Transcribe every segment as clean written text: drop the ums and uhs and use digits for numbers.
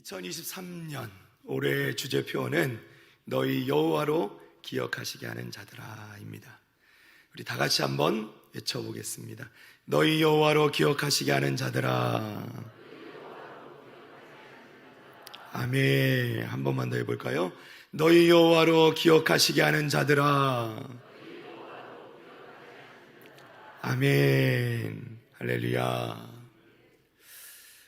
2023년 올해의 주제표어는 너희 여호와로 기억하시게 하는 자들아입니다. 우리 다 같이 한번 외쳐보겠습니다. 너희 여호와로 기억하시게 하는 자들아. 아멘. 한 번만 더 해볼까요? 너희 여호와로 기억하시게 하는 자들아. 아멘. 할렐루야.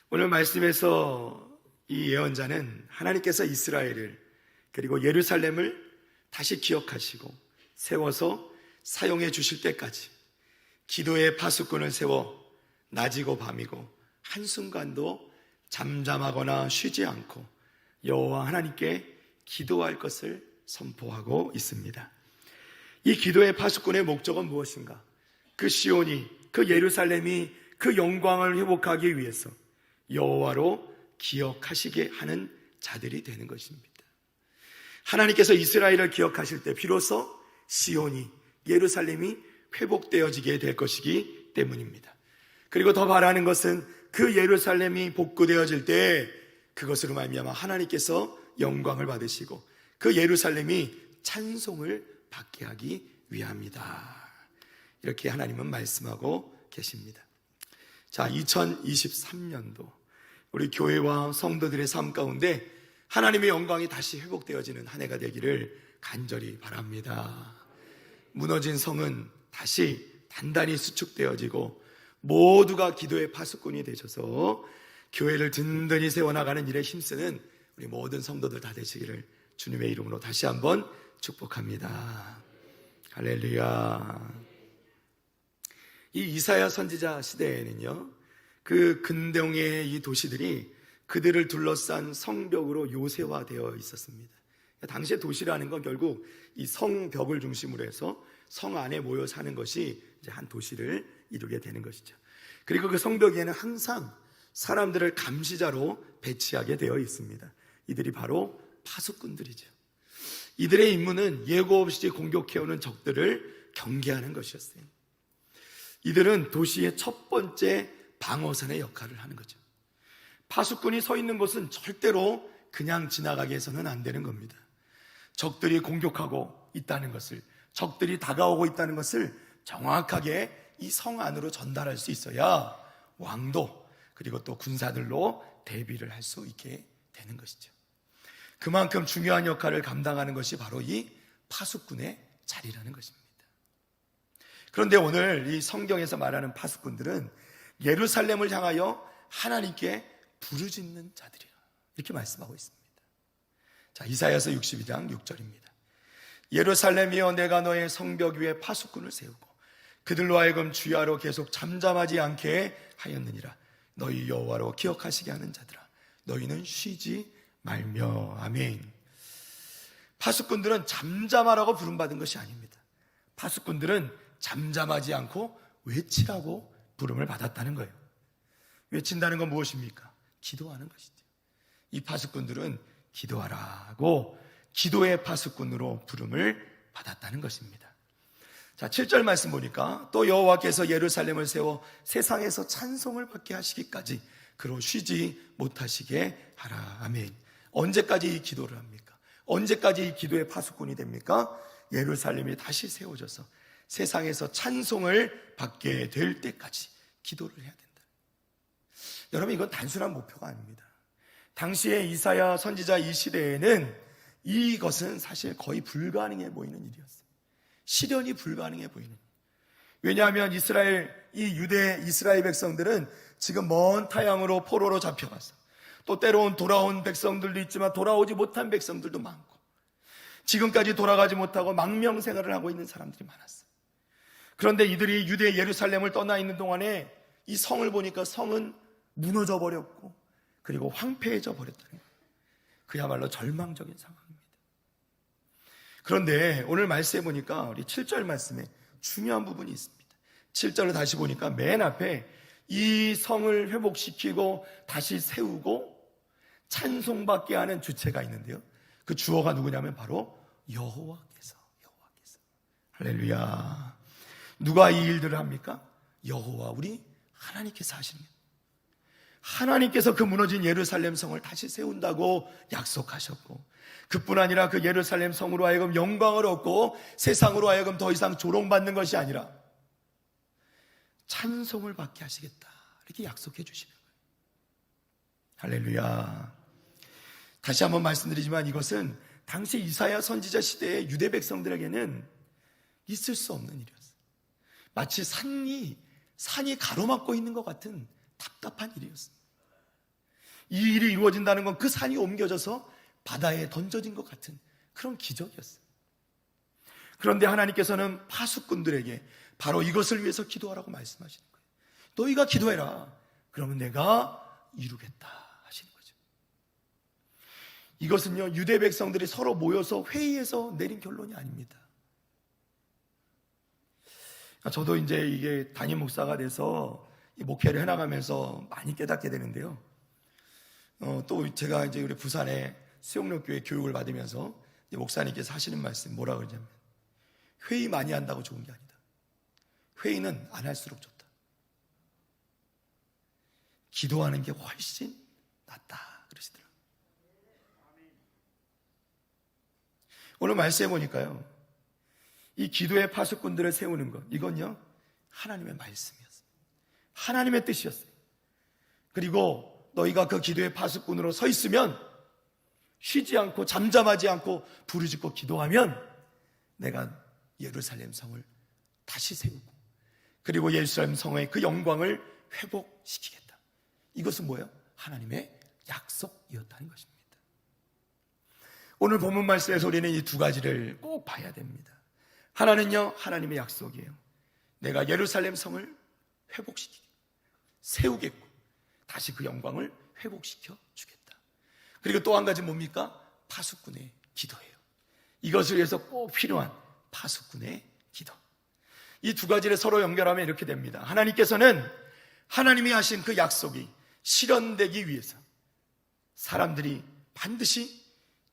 오늘 말씀에서 이 예언자는 하나님께서 이스라엘을 그리고 예루살렘을 다시 기억하시고 세워서 사용해 주실 때까지 기도의 파수꾼을 세워 낮이고 밤이고 한순간도 잠잠하거나 쉬지 않고 여호와 하나님께 기도할 것을 선포하고 있습니다. 이 기도의 파수꾼의 목적은 무엇인가? 그 시온이, 그 예루살렘이 그 영광을 회복하기 위해서 여호와로 기억하시게 하는 자들이 되는 것입니다. 하나님께서 이스라엘을 기억하실 때 비로소 시온이, 예루살렘이 회복되어지게 될 것이기 때문입니다. 그리고 더 바라는 것은 그 예루살렘이 복구되어질 때 그것으로 말미암아 하나님께서 영광을 받으시고 그 예루살렘이 찬송을 받게 하기 위함이다. 이렇게 하나님은 말씀하고 계십니다. 자, 2023년도 우리 교회와 성도들의 삶 가운데 하나님의 영광이 다시 회복되어지는 한 해가 되기를 간절히 바랍니다. 무너진 성은 다시 단단히 수축되어지고 모두가 기도의 파수꾼이 되셔서 교회를 든든히 세워나가는 일에 힘쓰는 우리 모든 성도들 다 되시기를 주님의 이름으로 다시 한번 축복합니다. 할렐루야. 이 이사야 선지자 시대에는요, 그 근동의 이 도시들이 그들을 둘러싼 성벽으로 요새화되어 있었습니다. 당시의 도시라는 건 결국 이 성벽을 중심으로 해서 성 안에 모여 사는 것이 이제 한 도시를 이루게 되는 것이죠. 그리고 그 성벽에는 항상 사람들을 감시자로 배치하게 되어 있습니다. 이들이 바로 파수꾼들이죠. 이들의 임무는 예고 없이 공격해오는 적들을 경계하는 것이었어요. 이들은 도시의 첫 번째 방어선의 역할을 하는 거죠. 파수꾼이 서 있는 곳은 절대로 그냥 지나가게 해서는 안 되는 겁니다. 적들이 공격하고 있다는 것을, 적들이 다가오고 있다는 것을 정확하게 이 성 안으로 전달할 수 있어야 왕도 그리고 또 군사들로 대비를 할 수 있게 되는 것이죠. 그만큼 중요한 역할을 감당하는 것이 바로 이 파수꾼의 자리라는 것입니다. 그런데 오늘 이 성경에서 말하는 파수꾼들은 예루살렘을 향하여 하나님께 부르짖는 자들이라 이렇게 말씀하고 있습니다. 자, 이사야서 62장 6절입니다. 예루살렘이여 내가 너의 성벽 위에 파수꾼을 세우고 그들로 하여금 주야로 계속 잠잠하지 않게 하였느니라. 너희 여호와로 기억하시게 하는 자들아 너희는 쉬지 말며. 아멘. 파수꾼들은 잠잠하라고 부름받은 것이 아닙니다. 파수꾼들은 잠잠하지 않고 외치라고 부름을 받았다는 거예요. 외친다는 건 무엇입니까? 기도하는 것이죠. 이 파수꾼들은 기도하라고 기도의 파수꾼으로 부름을 받았다는 것입니다. 자, 7절 말씀 보니까 또 여호와께서 예루살렘을 세워 세상에서 찬송을 받게 하시기까지 그로 쉬지 못하시게 하라. 아멘. 언제까지 이 기도를 합니까? 언제까지 이 기도의 파수꾼이 됩니까? 예루살렘이 다시 세워져서 세상에서 찬송을 받게 될 때까지 기도를 해야 된다. 여러분, 이건 단순한 목표가 아닙니다. 당시에 이사야 선지자 이 시대에는 이것은 사실 거의 불가능해 보이는 일이었어요. 실현이 불가능해 보이는. 왜냐하면 이스라엘 백성들은 지금 먼 타향으로 포로로 잡혀가서 또 때로는 돌아온 백성들도 있지만 돌아오지 못한 백성들도 많고 지금까지 돌아가지 못하고 망명생활을 하고 있는 사람들이 많았어요. 그런데 이들이 유대 예루살렘을 떠나 있는 동안에 이 성을 보니까 성은 무너져 버렸고 그리고 황폐해져 버렸다는 거예요. 그야말로 절망적인 상황입니다. 그런데 오늘 말씀해 보니까 우리 7절 말씀에 중요한 부분이 있습니다. 7절을 다시 보니까 맨 앞에 이 성을 회복시키고 다시 세우고 찬송받게 하는 주체가 있는데요. 그 주어가 누구냐면 바로 여호와께서. 할렐루야. 누가 이 일들을 합니까? 여호와, 우리 하나님께서 하십니다. 하나님께서 그 무너진 예루살렘 성을 다시 세운다고 약속하셨고, 그뿐 아니라 그 예루살렘 성으로 하여금 영광을 얻고 세상으로 하여금 더 이상 조롱받는 것이 아니라 찬송을 받게 하시겠다, 이렇게 약속해 주시는 거예요. 할렐루야. 다시 한번 말씀드리지만 이것은 당시 이사야 선지자 시대의 유대 백성들에게는 있을 수 없는 일이었어요. 마치 산이 가로막고 있는 것 같은 답답한 일이었어요. 이 일이 이루어진다는 건 그 산이 옮겨져서 바다에 던져진 것 같은 그런 기적이었어요. 그런데 하나님께서는 파수꾼들에게 바로 이것을 위해서 기도하라고 말씀하시는 거예요. 너희가 기도해라. 그러면 내가 이루겠다 하시는 거죠. 이것은요, 유대 백성들이 서로 모여서 회의해서 내린 결론이 아닙니다. 저도 이제 이게 담임 목사가 돼서 이 목회를 해나가면서 많이 깨닫게 되는데요. 또 제가 이제 우리 부산에 수영록교회 교육을 받으면서 목사님께서 하시는 말씀 뭐라 그러냐면, 회의 많이 한다고 좋은 게 아니다. 회의는 안 할수록 좋다. 기도하는 게 훨씬 낫다 그러시더라고요. 오늘 말씀해 보니까요, 이 기도의 파수꾼들을 세우는 것, 이건요 하나님의 말씀이었어요. 하나님의 뜻이었어요. 그리고 너희가 그 기도의 파수꾼으로 서 있으면, 쉬지 않고 잠잠하지 않고 부르짖고 기도하면 내가 예루살렘 성을 다시 세우고, 그리고 예루살렘 성의 그 영광을 회복시키겠다. 이것은 뭐예요? 하나님의 약속이었다는 것입니다. 오늘 본문 말씀에서 우리는 이 두 가지를 꼭 봐야 됩니다. 하나는요, 하나님의 약속이에요. 내가 예루살렘 성을 회복시키고 세우겠고 다시 그 영광을 회복시켜 주겠다. 그리고 또 한 가지 뭡니까? 파수꾼의 기도예요. 이것을 위해서 꼭 필요한 파수꾼의 기도. 이 두 가지를 서로 연결하면 이렇게 됩니다. 하나님께서는 하나님이 하신 그 약속이 실현되기 위해서 사람들이 반드시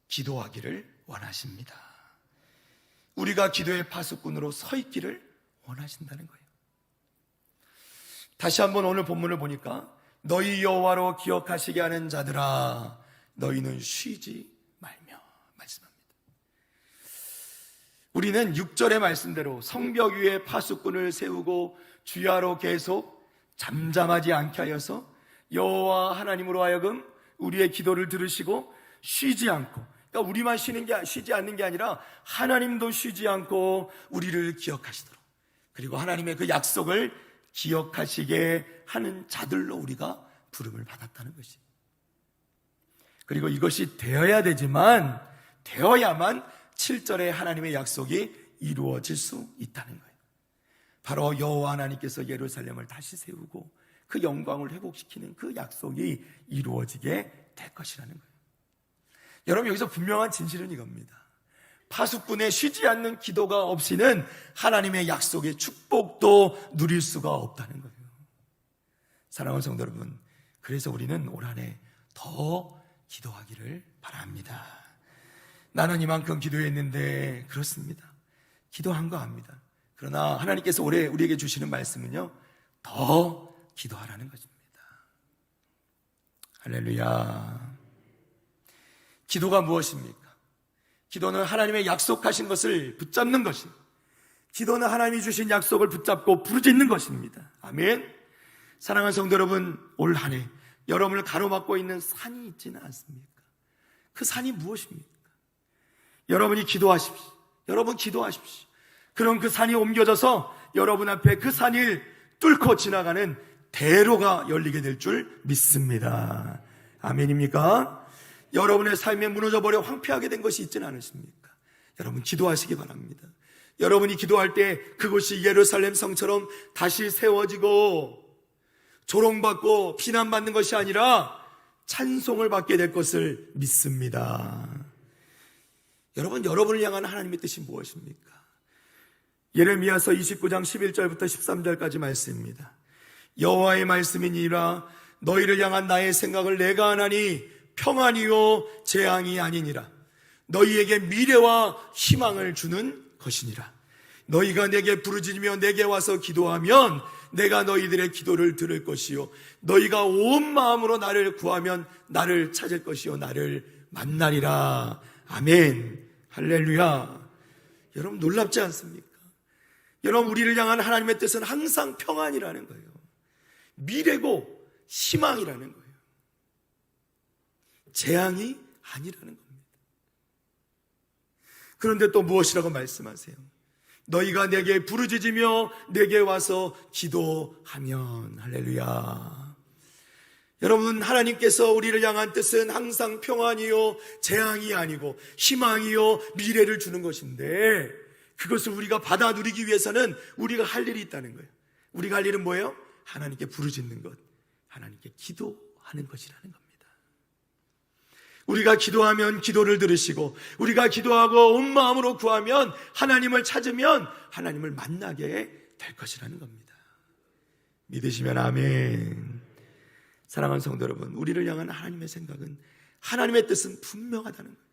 기도하기를 원하십니다. 우리가 기도의 파수꾼으로 서 있기를 원하신다는 거예요. 다시 한번 오늘 본문을 보니까, 너희 여호와로 기억하시게 하는 자들아 너희는 쉬지 말며 말씀합니다. 우리는 6절의 말씀대로 성벽 위에 파수꾼을 세우고 주야로 계속 잠잠하지 않게 하여서 여호와 하나님으로 하여금 우리의 기도를 들으시고 쉬지 않고, 그러니까 우리만 쉬지 않는 게 아니라 하나님도 쉬지 않고 우리를 기억하시도록, 그리고 하나님의 그 약속을 기억하시게 하는 자들로 우리가 부름을 받았다는 것이. 그리고 이것이 되어야만 7절에 하나님의 약속이 이루어질 수 있다는 거예요. 바로 여호와 하나님께서 예루살렘을 다시 세우고 그 영광을 회복시키는 그 약속이 이루어지게 될 것이라는 거예요. 여러분, 여기서 분명한 진실은 이겁니다. 파수꾼의 쉬지 않는 기도가 없이는 하나님의 약속의 축복도 누릴 수가 없다는 거예요. 사랑하는 성도 여러분, 그래서 우리는 올 한 해 더 기도하기를 바랍니다. 나는 이만큼 기도했는데, 그렇습니다. 기도한 거 압니다. 그러나 하나님께서 올해 우리에게 주시는 말씀은요, 더 기도하라는 것입니다. 할렐루야. 기도가 무엇입니까? 기도는 하나님의 약속하신 것을 붙잡는 것입니다. 기도는 하나님이 주신 약속을 붙잡고 부르짖는 것입니다. 아멘. 사랑하는 성도 여러분, 올 한 해 여러분을 가로막고 있는 산이 있지는 않습니까? 그 산이 무엇입니까? 여러분이 기도하십시오. 여러분 기도하십시오. 그럼 그 산이 옮겨져서 여러분 앞에 그 산을 뚫고 지나가는 대로가 열리게 될 줄 믿습니다. 아멘입니까? 여러분의 삶에 무너져버려 황폐하게 된 것이 있지는 않으십니까? 여러분 기도하시기 바랍니다. 여러분이 기도할 때 그곳이 예루살렘 성처럼 다시 세워지고 조롱받고 비난받는 것이 아니라 찬송을 받게 될 것을 믿습니다. 여러분, 여러분을 향한 하나님의 뜻이 무엇입니까? 예레미야서 29장 11절부터 13절까지 말씀입니다. 여호와의 말씀이니라. 너희를 향한 나의 생각을 내가 하나니 평안이요 재앙이 아니니라. 너희에게 미래와 희망을 주는 것이니라. 너희가 내게 부르짖으며 내게 와서 기도하면 내가 너희들의 기도를 들을 것이요 너희가 온 마음으로 나를 구하면 나를 찾을 것이요 나를 만나리라. 아멘. 할렐루야. 여러분 놀랍지 않습니까? 여러분 우리를 향한 하나님의 뜻은 항상 평안이라는 거예요. 미래고 희망이라는 거예요. 재앙이 아니라는 겁니다. 그런데 또 무엇이라고 말씀하세요? 너희가 내게 부르짖으며 내게 와서 기도하면. 할렐루야. 여러분 하나님께서 우리를 향한 뜻은 항상 평안이요 재앙이 아니고 희망이요 미래를 주는 것인데, 그것을 우리가 받아 누리기 위해서는 우리가 할 일이 있다는 거예요. 우리가 할 일은 뭐예요? 하나님께 부르짖는 것, 하나님께 기도하는 것이라는 겁니다. 우리가 기도하면 기도를 들으시고, 우리가 기도하고 온 마음으로 구하면, 하나님을 찾으면 하나님을 만나게 될 것이라는 겁니다. 믿으시면 아멘. 사랑하는 성도 여러분, 우리를 향한 하나님의 생각은, 하나님의 뜻은 분명하다는 거예요.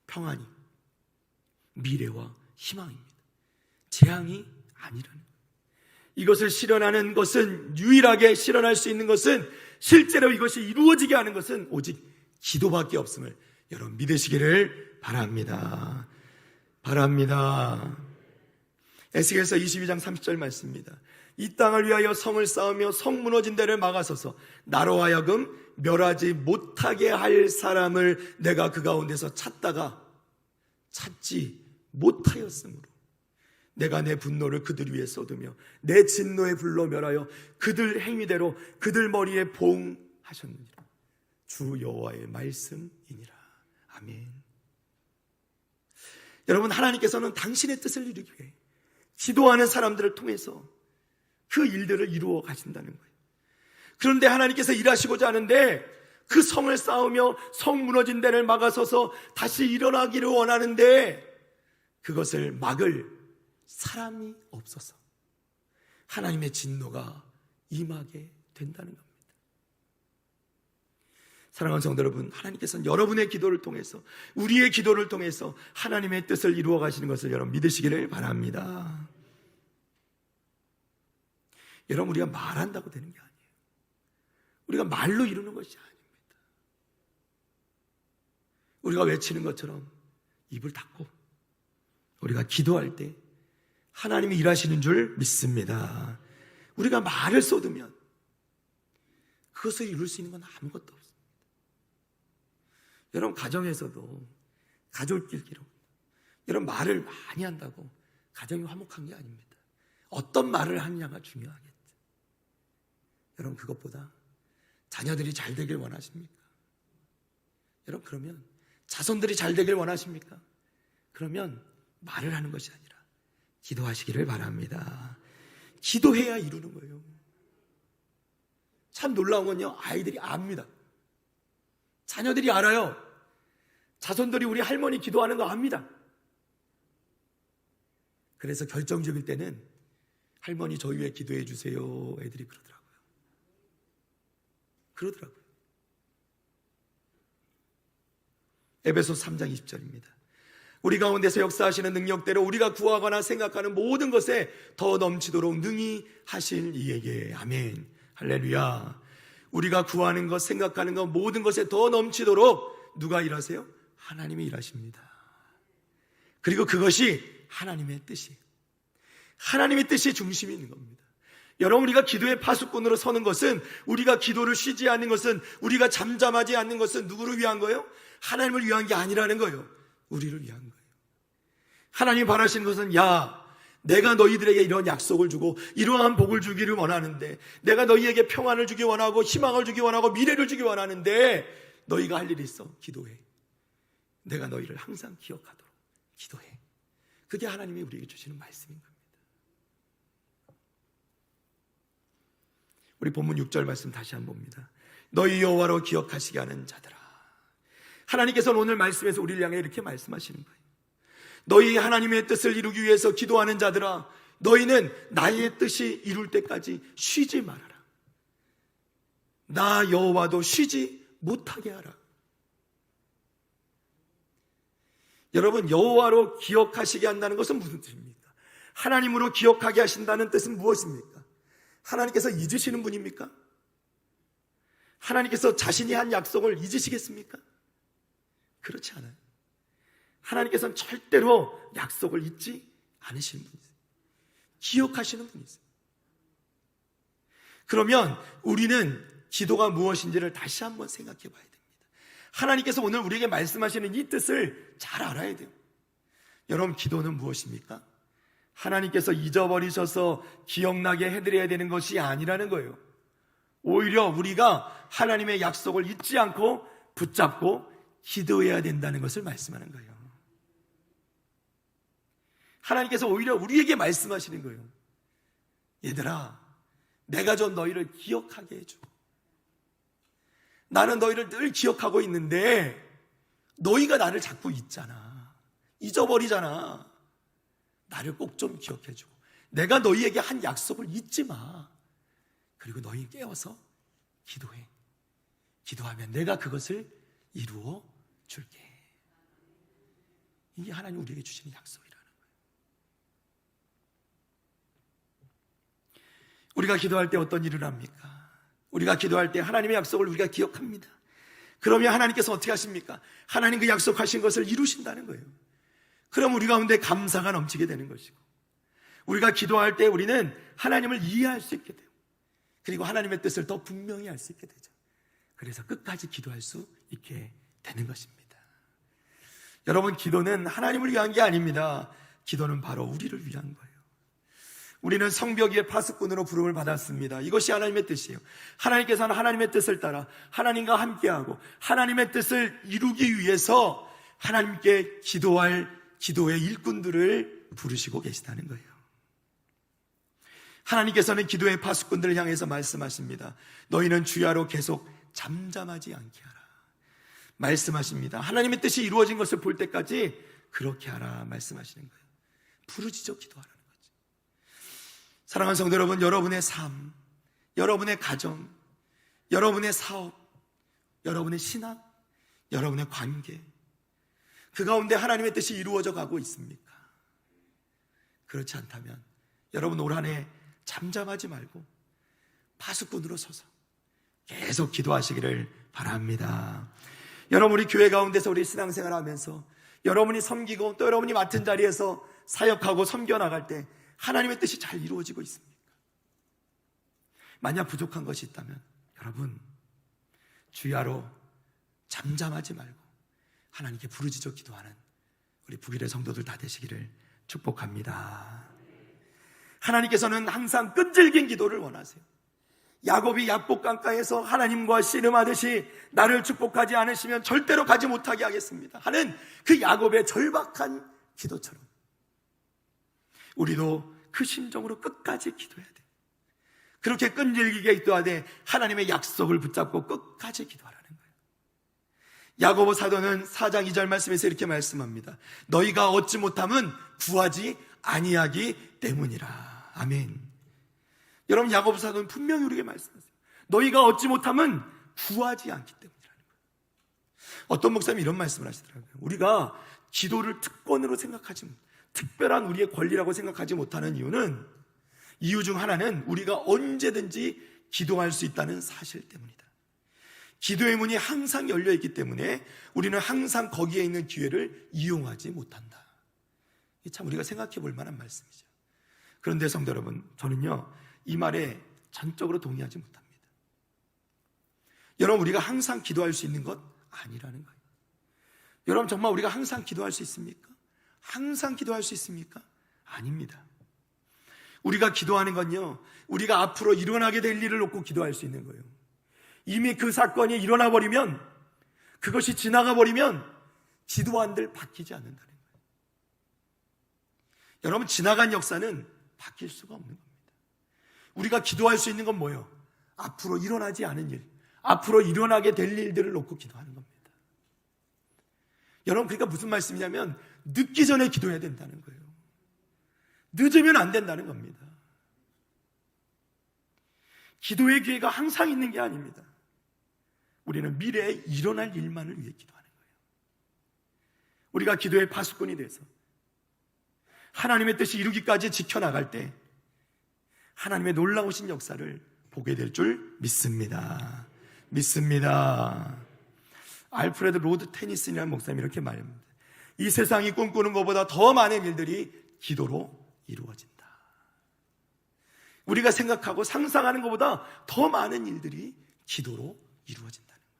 평안이, 미래와 희망입니다. 재앙이 아니라는 거예요. 이것을 실현하는 것은, 유일하게 실현할 수 있는 것은, 실제로 이것이 이루어지게 하는 것은 오직 기도밖에 없음을 여러분 믿으시기를 바랍니다. 에스겔서 22장 30절 말씀입니다. 이 땅을 위하여 성을 쌓으며 성 무너진 데를 막아서서 나로 하여금 멸하지 못하게 할 사람을 내가 그 가운데서 찾다가 찾지 못하였으므로 내가 내 분노를 그들 위에 쏟으며 내 진노의 불로 멸하여 그들 행위대로 그들 머리에 보응하셨느니라. 주 여호와의 말씀이니라. 아멘. 여러분 하나님께서는 당신의 뜻을 이루기 위해 기도하는 사람들을 통해서 그 일들을 이루어 가신다는 거예요. 그런데 하나님께서 일하시고자 하는데 그 성을 쌓으며 성 무너진 데를 막아서서 다시 일어나기를 원하는데 그것을 막을 사람이 없어서 하나님의 진노가 임하게 된다는 겁니다. 사랑하는 성도 여러분, 하나님께서는 여러분의 기도를 통해서, 우리의 기도를 통해서 하나님의 뜻을 이루어 가시는 것을 여러분 믿으시기를 바랍니다. 여러분 우리가 말한다고 되는 게 아니에요. 우리가 말로 이루는 것이 아닙니다. 우리가 외치는 것처럼 입을 닫고 우리가 기도할 때 하나님이 일하시는 줄 믿습니다. 우리가 말을 쏟으면 그것을 이룰 수 있는 건 아무것도 없습니다. 여러분 가정에서도 가족끼리로 여러분 말을 많이 한다고 가정이 화목한 게 아닙니다. 어떤 말을 하느냐가 중요하겠죠. 여러분 그것보다 자녀들이 잘 되길 원하십니까? 여러분 그러면 자손들이 잘 되길 원하십니까? 그러면 말을 하는 것이 아니라 기도하시기를 바랍니다. 기도해야 이루는 거예요. 참 놀라운 건요, 아이들이 압니다. 자녀들이 알아요. 자손들이 우리 할머니 기도하는 거 압니다. 그래서 결정적일 때는 할머니 저 위에 기도해 주세요. 애들이 그러더라고요. 에베소서 3장 20절입니다. 우리 가운데서 역사하시는 능력대로 우리가 구하거나 생각하는 모든 것에 더 넘치도록 능히 하실 이에게. 아멘. 할렐루야. 우리가 구하는 것, 생각하는 것, 모든 것에 더 넘치도록 누가 일하세요? 하나님이 일하십니다. 그리고 그것이 하나님의 뜻이에요. 하나님의 뜻이 중심이 있는 겁니다. 여러분 우리가 기도의 파수꾼으로 서는 것은, 우리가 기도를 쉬지 않는 것은, 우리가 잠잠하지 않는 것은 누구를 위한 거예요? 하나님을 위한 게 아니라는 거예요. 우리를 위한 거예요. 하나님이 바라시는 것은, 야, 내가 너희들에게 이런 약속을 주고 이러한 복을 주기를 원하는데, 내가 너희에게 평안을 주기 원하고 희망을 주기 원하고 미래를 주기 원하는데 너희가 할 일이 있어. 기도해. 내가 너희를 항상 기억하도록 기도해. 그게 하나님이 우리에게 주시는 말씀인 겁니다. 우리 본문 6절 말씀 다시 한번 봅니다. 너희 여호와로 기억하시게 하는 자들아. 하나님께서는 오늘 말씀에서 우리를 향해 이렇게 말씀하시는 거예요. 너희 하나님의 뜻을 이루기 위해서 기도하는 자들아, 너희는 나의 뜻이 이룰 때까지 쉬지 말아라. 나 여호와도 쉬지 못하게 하라. 여러분 여호와로 기억하시게 한다는 것은 무슨 뜻입니까? 하나님으로 기억하게 하신다는 뜻은 무엇입니까? 하나님께서 잊으시는 분입니까? 하나님께서 자신이 한 약속을 잊으시겠습니까? 그렇지 않아요. 하나님께서는 절대로 약속을 잊지 않으시는 분이세요. 기억하시는 분이세요. 그러면 우리는 기도가 무엇인지를 다시 한번 생각해 봐야 됩니다. 하나님께서 오늘 우리에게 말씀하시는 이 뜻을 잘 알아야 돼요. 여러분, 기도는 무엇입니까? 하나님께서 잊어버리셔서 기억나게 해드려야 되는 것이 아니라는 거예요. 오히려 우리가 하나님의 약속을 잊지 않고 붙잡고 기도해야 된다는 것을 말씀하는 거예요. 하나님께서 오히려 우리에게 말씀하시는 거예요. 얘들아, 내가 좀 너희를 기억하게 해줘. 나는 너희를 늘 기억하고 있는데 너희가 나를 자꾸 잊잖아. 잊어버리잖아. 나를 꼭 좀 기억해주고 내가 너희에게 한 약속을 잊지 마. 그리고 너희 깨어서 기도해. 기도하면 내가 그것을 이루어 줄게. 이게 하나님 우리에게 주시는 약속이라는 거예요. 우리가 기도할 때 어떤 일을 합니까? 우리가 기도할 때 하나님의 약속을 우리가 기억합니다. 그러면 하나님께서 어떻게 하십니까? 하나님 그 약속하신 것을 이루신다는 거예요. 그럼 우리 가운데 감사가 넘치게 되는 것이고, 우리가 기도할 때 우리는 하나님을 이해할 수 있게 돼요. 그리고 하나님의 뜻을 더 분명히 알 수 있게 되죠. 그래서 끝까지 기도할 수 있게 되는 것입니다. 여러분, 기도는 하나님을 위한 게 아닙니다. 기도는 바로 우리를 위한 거예요. 우리는 성벽 위의 파수꾼으로 부름을 받았습니다. 이것이 하나님의 뜻이에요. 하나님께서는 하나님의 뜻을 따라 하나님과 함께하고 하나님의 뜻을 이루기 위해서 하나님께 기도할 기도의 일꾼들을 부르시고 계시다는 거예요. 하나님께서는 기도의 파수꾼들을 향해서 말씀하십니다. 너희는 주야로 계속 잠잠하지 않게 하라. 말씀하십니다. 하나님의 뜻이 이루어진 것을 볼 때까지 그렇게 하라 말씀하시는 거예요. 부르짖어 기도하라는 거죠. 사랑하는 성도 여러분, 여러분의 삶, 여러분의 가정, 여러분의 사업, 여러분의 신앙, 여러분의 관계, 그 가운데 하나님의 뜻이 이루어져 가고 있습니까? 그렇지 않다면 여러분 올 한 해 잠잠하지 말고 파수꾼으로 서서 계속 기도하시기를 바랍니다. 여러분, 우리 교회 가운데서 우리 신앙생활 하면서 여러분이 섬기고 또 여러분이 맡은 자리에서 사역하고 섬겨나갈 때 하나님의 뜻이 잘 이루어지고 있습니까? 만약 부족한 것이 있다면 여러분, 주야로 잠잠하지 말고 하나님께 부르짖어 기도하는 우리 북일의 성도들 다 되시기를 축복합니다. 하나님께서는 항상 끈질긴 기도를 원하세요. 야곱이 약복 강가에서 하나님과 씨름하듯이 나를 축복하지 않으시면 절대로 가지 못하게 하겠습니다 하는 그 야곱의 절박한 기도처럼 우리도 그 심정으로 끝까지 기도해야 돼요. 그렇게 끈질기게 기도하되 하나님의 약속을 붙잡고 끝까지 기도하라는 거예요. 야고보 사도는 4장 2절 말씀에서 이렇게 말씀합니다. 너희가 얻지 못함은 구하지 아니하기 때문이라. 아멘. 여러분, 야고보 사도는 분명히 우리에게 말씀하세요. 너희가 얻지 못함은 구하지 않기 때문이라는 거예요. 어떤 목사님이 이런 말씀을 하시더라고요. 우리가 기도를 특권으로 생각하지 못, 특별한 우리의 권리라고 생각하지 못하는 이유 중 하나는 우리가 언제든지 기도할 수 있다는 사실 때문이다. 기도의 문이 항상 열려있기 때문에 우리는 항상 거기에 있는 기회를 이용하지 못한다. 이게 참 우리가 생각해 볼 만한 말씀이죠. 그런데 성도 여러분, 저는요 이 말에 전적으로 동의하지 못합니다. 여러분, 우리가 항상 기도할 수 있는 것 아니라는 거예요. 여러분, 정말 우리가 항상 기도할 수 있습니까? 항상 기도할 수 있습니까? 아닙니다. 우리가 기도하는 건요, 우리가 앞으로 일어나게 될 일을 놓고 기도할 수 있는 거예요. 이미 그 사건이 일어나 버리면, 그것이 지나가 버리면 기도한들 바뀌지 않는다는 거예요. 여러분, 지나간 역사는 바뀔 수가 없는 겁니다. 우리가 기도할 수 있는 건 뭐예요? 앞으로 일어나지 않은 일, 앞으로 일어나게 될 일들을 놓고 기도하는 겁니다. 여러분, 그러니까 무슨 말씀이냐면 늦기 전에 기도해야 된다는 거예요. 늦으면 안 된다는 겁니다. 기도의 기회가 항상 있는 게 아닙니다. 우리는 미래에 일어날 일만을 위해 기도하는 거예요. 우리가 기도의 파수꾼이 돼서 하나님의 뜻이 이루기까지 지켜나갈 때 하나님의 놀라우신 역사를 보게 될 줄 믿습니다. 믿습니다. 알프레드 로드 테니슨이라는 목사님이 이렇게 말합니다. 이 세상이 꿈꾸는 것보다 더 많은 일들이 기도로 이루어진다. 우리가 생각하고 상상하는 것보다 더 많은 일들이 기도로 이루어진다는 거예요.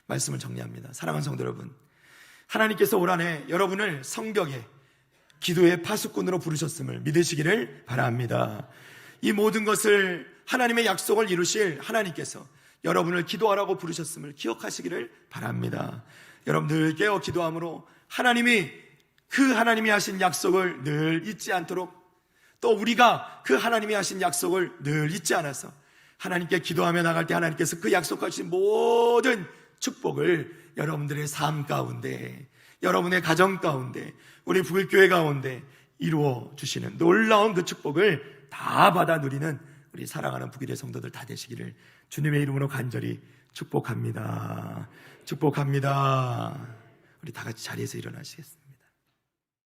말씀을 정리합니다. 사랑하는 성도 여러분, 하나님께서 올 한해 여러분을 성벽에 기도의 파수꾼으로 부르셨음을 믿으시기를 바랍니다. 이 모든 것을 하나님의 약속을 이루실 하나님께서 여러분을 기도하라고 부르셨음을 기억하시기를 바랍니다. 여러분들 깨어 기도함으로 하나님이 하신 약속을 늘 잊지 않도록, 또 우리가 그 하나님이 하신 약속을 늘 잊지 않아서 하나님께 기도하며 나갈 때 하나님께서 그 약속하신 모든 축복을 여러분들의 삶 가운데, 여러분의 가정 가운데, 우리 북일교회 가운데 이루어 주시는 놀라운 그 축복을 다 받아 누리는 우리 사랑하는 북일의 성도들 다 되시기를 주님의 이름으로 간절히 축복합니다. 축복합니다. 우리 다 같이 자리에서 일어나시겠습니다.